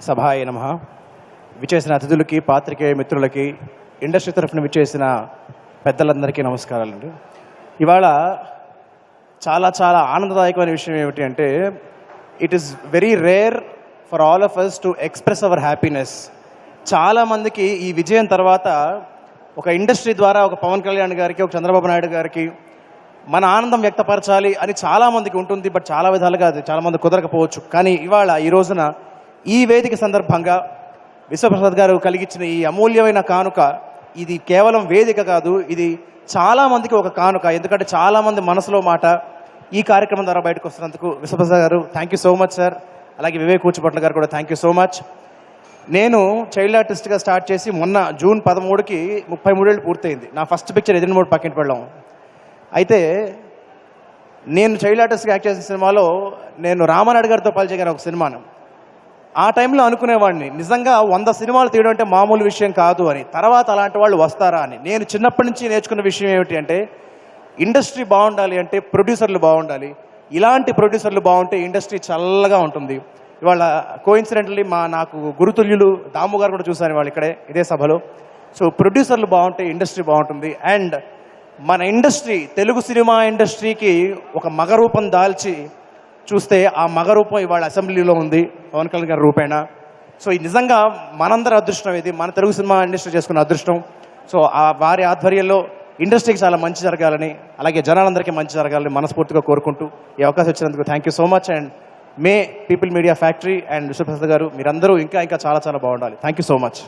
సభాయ నమః. విచ్చేసిన అతిథులకి, పాత్రికేయ మిత్రులకి, ఇండస్ట్రీ తరఫున విచ్చేసిన పెద్దలందరికీ నమస్కారాలండి. ఇవాళ చాలా చాలా ఆనందదాయకమైన విషయం ఏమిటి అంటే, it is very rare for all of us to express our happiness. చాలామందికి ఈ విజయం తర్వాత ఒక ఇండస్ట్రీ ద్వారా ఒక పవన్ కళ్యాణ్ గారికి, ఒక చంద్రబాబు నాయుడు గారికి మన ఆనందం వ్యక్తపరచాలి అని చాలామందికి ఉంటుంది. బట్ చాలా విధాలుగా అది చాలామంది కుదరకపోవచ్చు. కానీ ఇవాళ ఈ రోజున ఈ వేదిక సందర్భంగా విశ్వప్రసాద్ గారు కలిగించిన ఈ అమూల్యమైన కానుక, ఇది కేవలం వేదిక కాదు, ఇది చాలామందికి ఒక కానుక. ఎందుకంటే చాలామంది మనసులో మాట ఈ కార్యక్రమం ద్వారా బయటకు వస్తున్నందుకు విశ్వప్రసాద్ గారు thank you so much sir. అలాగే వివేక్ కూచిపట్ల గారు కూడా థ్యాంక్ యూ సో మచ్. నేను చైల్డ్ ఆర్టిస్ట్గా స్టార్ట్ చేసి మొన్న జూన్ 13కి 33 ఏళ్ళు పూర్తయింది. నా ఫస్ట్ పిక్చర్ ఎదిరిమూడు పక్కింటి వెళ్ళాం. అయితే నేను చైల్డ్ ఆర్టిస్ట్గా యాక్ట్ చేసిన సినిమాలో నేను రామానాయుడు గారితో పనిచేయగాను ఒక సినిమాను. ఆ టైంలో అనుకునేవాడిని నిజంగా 100 సినిమాలు తీయడం అంటే మామూలు విషయం కాదు అని. తర్వాత అలాంటి వాళ్ళు వస్తారా అని. నేను చిన్నప్పటి నుంచి నేర్చుకున్న విషయం ఏమిటి అంటే, ఇండస్ట్రీ బాగుండాలి అంటే ప్రొడ్యూసర్లు బాగుండాలి. ఇలాంటి ప్రొడ్యూసర్లు బాగుంటే ఇండస్ట్రీ చల్లగా ఉంటుంది. ఇవాళ కోఇన్సిడెంట్లీ నాకు గురుతుల్యులు దాము గారు కూడా చూశాను వాళ్ళు ఇక్కడే ఇదే సభలో. సో ప్రొడ్యూసర్లు బాగుంటే ఇండస్ట్రీ బాగుంటుంది. అండ్ మన ఇండస్ట్రీ, తెలుగు సినిమా ఇండస్ట్రీకి ఒక మగరూపం దాల్చి చూస్తే ఆ మగరూపం ఇవాళ అసెంబ్లీలో ఉంది పవన్ కళ్యాణ్ గారి రూపేణ. సో ఇది నిజంగా మనందరి అదృష్టం, ఇది మన తెలుగు సినిమా ఇండస్ట్రీ చేసుకున్న అదృష్టం. సో ఆ వారి ఆధ్వర్యంలో ఇండస్ట్రీకి చాలా మంచి జరగాలని, అలాగే జనాలందరికీ మంచి జరగాలని మనస్ఫూర్తిగా కోరుకుంటూ ఈ అవకాశం ఇచ్చినందుకు thank you so much. And May people media factory and Vishwaprasad గారు, మీరందరూ ఇంకా ఇంకా చాలా చాలా బాగుండాలి. Thank you so much.